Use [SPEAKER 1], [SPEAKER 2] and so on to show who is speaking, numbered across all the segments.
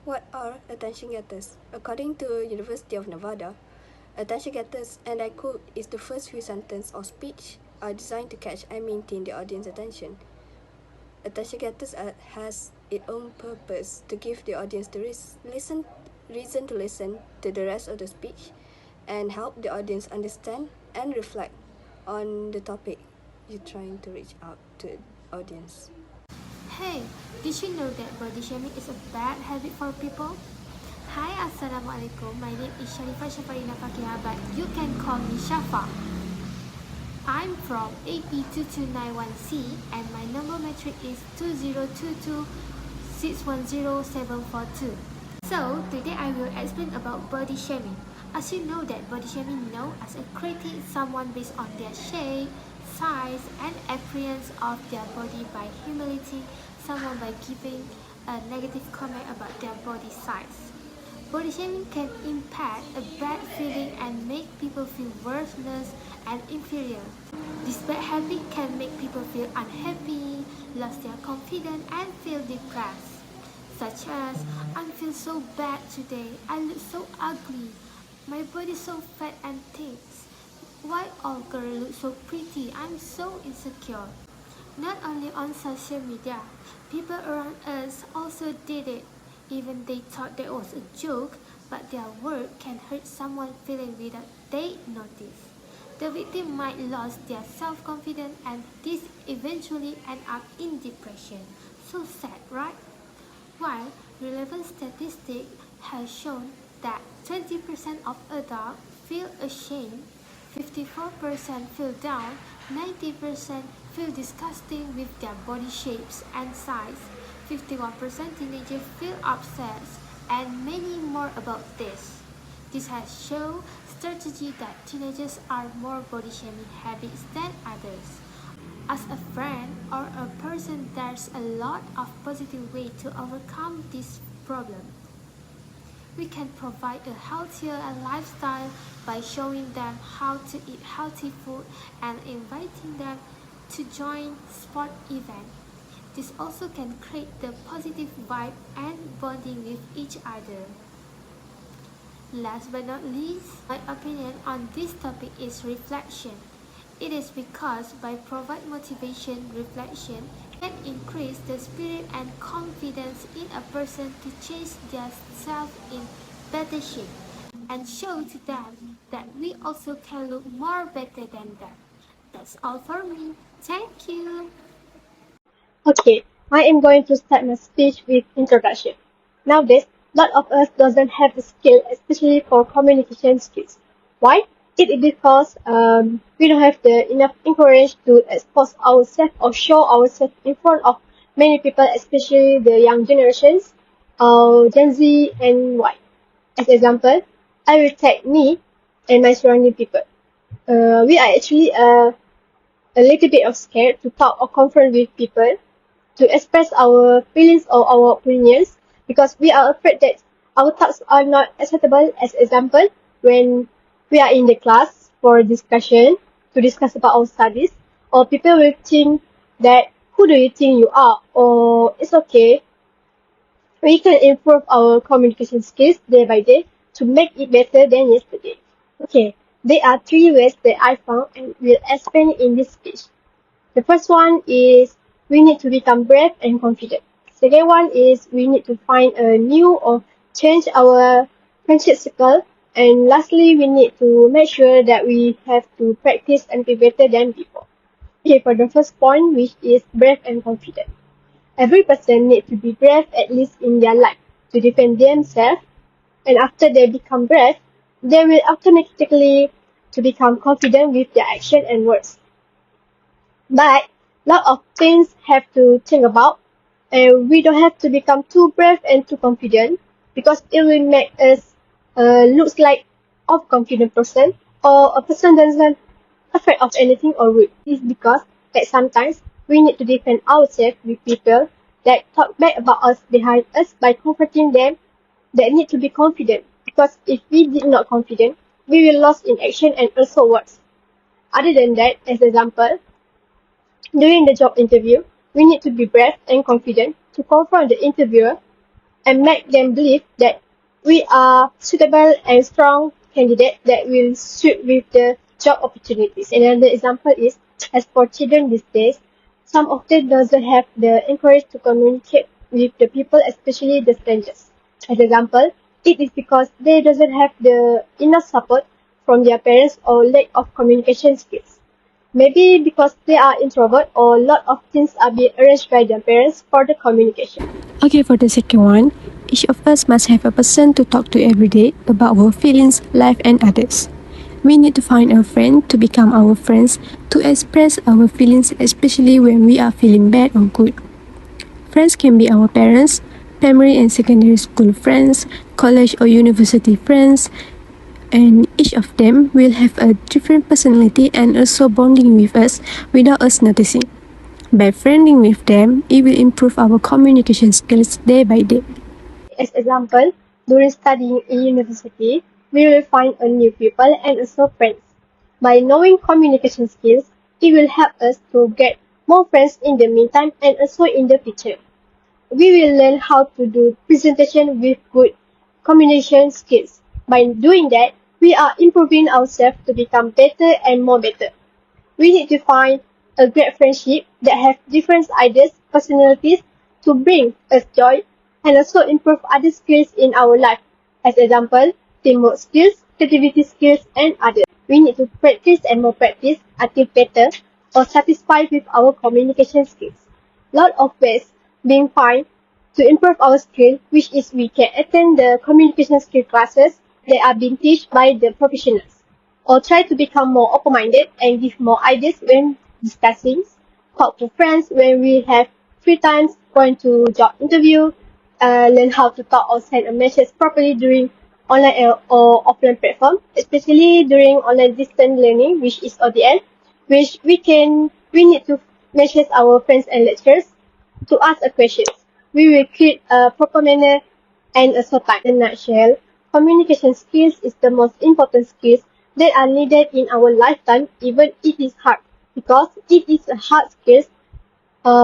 [SPEAKER 1] What are attention getters? According to University of Nevada, attention getters, and I quote, is the first few sentences or speech are designed to catch and maintain the audience's attention. Attention getters has its own purpose to give the audience the reason to listen to the rest of the speech and help the audience understand and reflect on the topic you're trying to reach out to the audience.
[SPEAKER 2] Hey, did you know that body shaming is a bad habit for people? Hi, Assalamualaikum. My name is Sharifah Shafarina Fakiha, but you can call me Shafa. I'm from AP2291C and my number metric is 2022610742. So, today I will explain about body shaming. As you know that body shaming known as critiquing someone based on their shape, size, and appearance of their body by humiliating someone by giving a negative comment about their body size. Body shaming can impact a bad feeling and make people feel worthless and inferior. This bad habit can make people feel unhappy, lose their confidence, and feel depressed. Such as, I feel so bad today, I look so ugly, my body so fat and thick. Why all girls look so pretty? I'm so insecure. Not only on social media, people around us also did it. Even they thought that was a joke, but their word can hurt someone's feeling without they notice. The victim might lose their self-confidence and this eventually end up in depression. So sad, right? While relevant statistics have shown that 20% of adults feel ashamed, 54% feel down, 90% feel disgusting with their body shapes and size, 51% teenagers feel upset, and many more about this. This has shown strategy that teenagers are more body shaming habits than others. As a friend or a person, there's a lot of positive way to overcome this problem. We can provide a healthier lifestyle by showing them how to eat healthy food and inviting them to join sport events. This also can create the positive vibe and bonding with each other. Last but not least, my opinion on this topic is reflection. It is because by providing motivation, reflection can increase the spirit and confidence in a person to change their self in better shape and show to them that we also can look more better than them. That's all for me. Thank you.
[SPEAKER 3] Okay, I am going to start my speech with introduction. Nowadays, lot of us doesn't have the skill, especially for communication skills. Why? It is because we don't have the enough encourage to expose ourselves or show ourselves in front of many people, especially the young generations, Gen Z and Y. As example, I will take me and my surrounding people. We are actually a little bit of scared to talk or confront with people, to express our feelings or our opinions, because we are afraid that our thoughts are not acceptable. As example, when we are in the class for discussion to discuss about our studies, or people will think that who do you think you are, or it's okay. We can improve our communication skills day by day to make it better than yesterday. Okay, there are three ways that I found and will explain in this speech. The first one is we need to become brave and confident. Second one is we need to find a new or change our friendship circle. And lastly, we need to make sure that we have to practice and be better than before. Okay, for the first point, which is brave and confident. Every person needs to be brave at least in their life to defend themselves. And after they become brave, they will automatically to become confident with their action and words. But lot of things have to think about, and we don't have to become too brave and too confident because it will make us looks like a confident person or a person that isn't afraid of anything or rude. This is because that sometimes we need to defend ourselves with people that talk bad about us behind us by confronting them that need to be confident, because if we did not confident, we will lose in action and also words. Other than that, as example, during the job interview, we need to be brave and confident to confront the interviewer and make them believe that we are suitable and strong candidate that will suit with the job opportunities. Another example is, as for children these days, some of them doesn't have the encourage to communicate with the people, especially the strangers. As example, it is because they doesn't have the enough support from their parents or lack of communication skills. Maybe because they are introvert or a lot of things are being arranged by their parents for the communication.
[SPEAKER 1] Okay, for the second one, each of us must have a person to talk to every day about our feelings, life, and others. We need to find a friend to become our friends to express our feelings, especially when we are feeling bad or good. Friends can be our parents, primary and secondary school friends, college or university friends, and each of them will have a different personality and also bonding with us without us noticing. By friending with them, it will improve our communication skills day by day.
[SPEAKER 3] As example, during studying in university, we will find a new people and also friends. By knowing communication skills, it will help us to get more friends in the meantime and also in the future. We will learn how to do presentation with good communication skills. By doing that, we are improving ourselves to become better and more better. We need to find a great friendship that have different ideas, personalities to bring us joy and also improve other skills in our life. As example, teamwork skills, creativity skills, and others. We need to practice and more practice until better or satisfied with our communication skills. Lot of ways being found to improve our skill, which is we can attend the communication skill classes that are being taught by the professionals, or try to become more open-minded and give more ideas when discussing, talk to friends when we have free times, going to job interview, learn how to talk or send a message properly during online or offline platform, especially during online distance learning, which is ODL, which we need to message our friends and lecturers to ask a question. We will create a proper manner and also time. In a nutshell, communication skills is the most important skills that are needed in our lifetime, even it is hard, because it is a hard skill,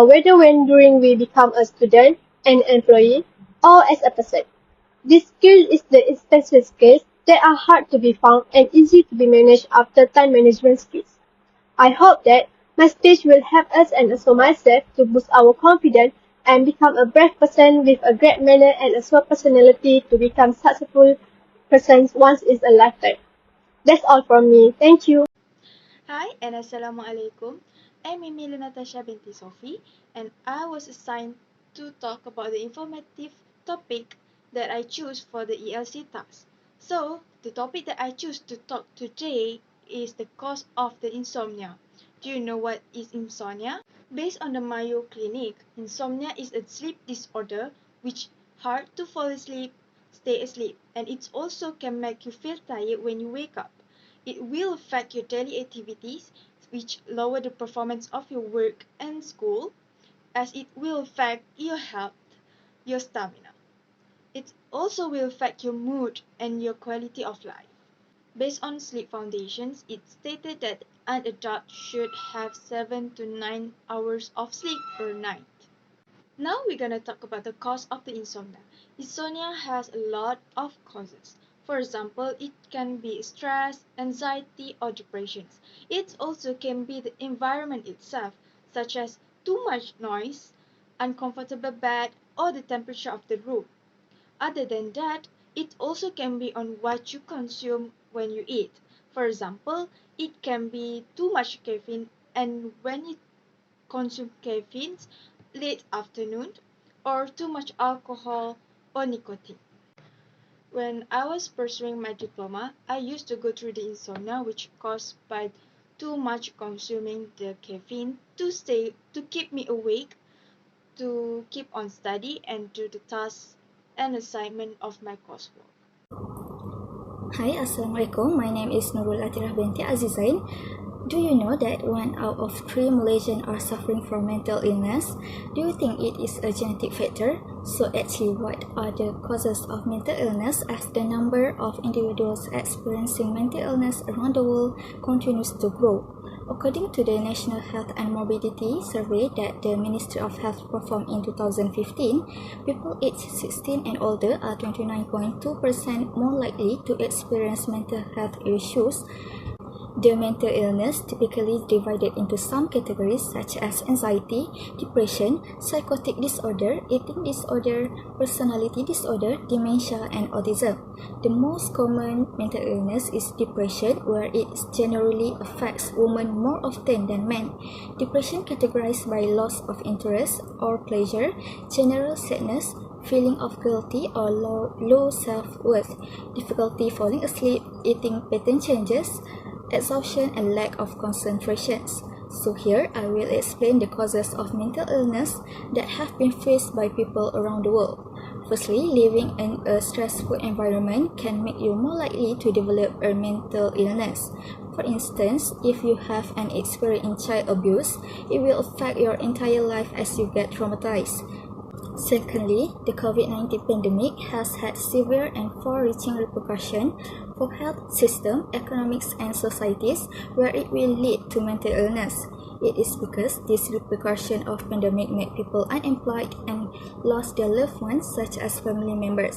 [SPEAKER 3] whether when during we become a student, an employee, or as a person. This skill is the essential skills that are hard to be found and easy to be managed after time management skills. I hope that my speech will help us and also myself to boost our confidence and become a brave person with a great manner and also personality to become successful persons once in a lifetime. That's all from me. Thank you.
[SPEAKER 4] Hi and Assalamualaikum. I'm Emily Natasha binti Sofi and I was assigned to talk about the informative topic that I choose for the ELC task. So, the topic that I choose to talk today is the cause of the insomnia. Do you know what is insomnia? Based on the Mayo Clinic, insomnia is a sleep disorder which hard to fall asleep, stay asleep, and it also can make you feel tired when you wake up. It will affect your daily activities, which lower the performance of your work and school, as it will affect your health, your stamina. It also will affect your mood and your quality of life. Based on Sleep Foundations, it stated that an adult should have 7 to 9 hours of sleep per night. Now we're gonna talk about the cause of the insomnia. Insomnia has a lot of causes. For example, it can be stress, anxiety, or depression. It also can be the environment itself, such as too much noise, uncomfortable bed, or the temperature of the room. Other than that, it also can be on what you consume when you eat. For example, it can be too much caffeine, and when you consume caffeine late afternoon, or too much alcohol or nicotine. When I was pursuing my diploma, I used to go through the insomnia which caused by too much consuming the caffeine to keep me awake, to keep on study and do the tasks and assignment of my coursework.
[SPEAKER 5] Hi, Assalamualaikum. My name is Nurul Atirah binti Azizain. Do you know that 1 out of 3 Malaysians are suffering from mental illness? Do you think it is a genetic factor? So actually, what are the causes of mental illness as the number of individuals experiencing mental illness around the world continues to grow? According to the National Health and Morbidity Survey that the Ministry of Health performed in 2015, people aged 16 and older are 29.2% more likely to experience mental health issues. The mental illness typically divided into some categories such as anxiety, depression, psychotic disorder, eating disorder, personality disorder, dementia, and autism. The most common mental illness is depression, where it generally affects women more often than men. Depression categorized by loss of interest or pleasure, general sadness, feeling of guilty or low self-worth, difficulty falling asleep, eating pattern changes, exhaustion and lack of concentration. So here I will explain the causes of mental illness that have been faced by people around the world. Firstly, living in a stressful environment can make you more likely to develop a mental illness. For instance, if you have an experience in child abuse, it will affect your entire life as you get traumatized. Secondly, the COVID-19 pandemic has had severe and far-reaching repercussions for health system, economics, and societies, where it will lead to mental illness. It is because this repercussion of pandemic make people unemployed and lost their loved ones, such as family members.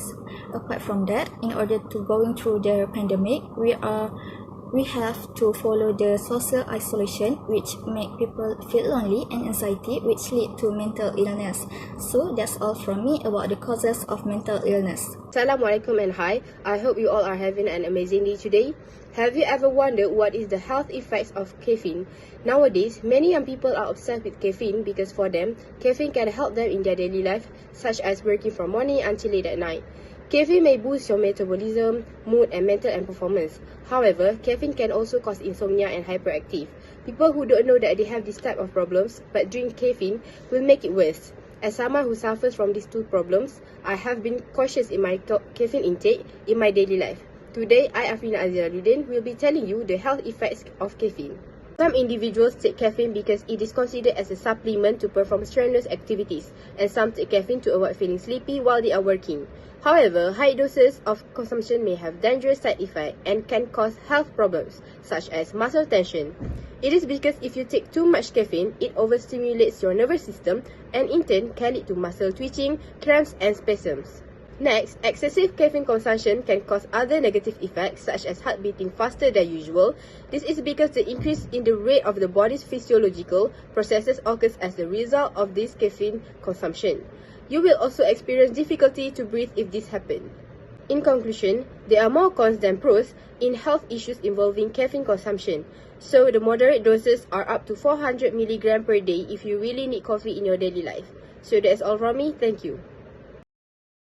[SPEAKER 5] Apart from that, in order to going through the pandemic, we have to follow the social isolation, which make people feel lonely, and anxiety, which lead to mental illness. So that's all from me about the causes of mental illness.
[SPEAKER 6] Assalamualaikum and hi. I hope you all are having an amazing day today. Have you ever wondered what is the health effects of caffeine? Nowadays, many young people are obsessed with caffeine because for them, caffeine can help them in their daily life, such as working from morning until late at night. Caffeine may boost your metabolism, mood, and mental and performance. However, caffeine can also cause insomnia and hyperactive. People who don't know that they have this type of problems but drink caffeine will make it worse. As someone who suffers from these two problems, I have been cautious in my caffeine intake in my daily life. Today, I, Afrina Aziraluddin, will be telling you the health effects of caffeine. Some individuals take caffeine because it is considered as a supplement to perform strenuous activities, and some take caffeine to avoid feeling sleepy while they are working. However, high doses of consumption may have dangerous side effects and can cause health problems, such as muscle tension. It is because if you take too much caffeine, it overstimulates your nervous system and in turn can lead to muscle twitching, cramps, and spasms. Next, excessive caffeine consumption can cause other negative effects such as heart beating faster than usual. This is because the increase in the rate of the body's physiological processes occurs as a result of this caffeine consumption. You will also experience difficulty to breathe if this happens. In conclusion, there are more cons than pros in health issues involving caffeine consumption. So the moderate doses are up to 400 mg per day if you really need coffee in your daily life. So that's all from me. Thank you.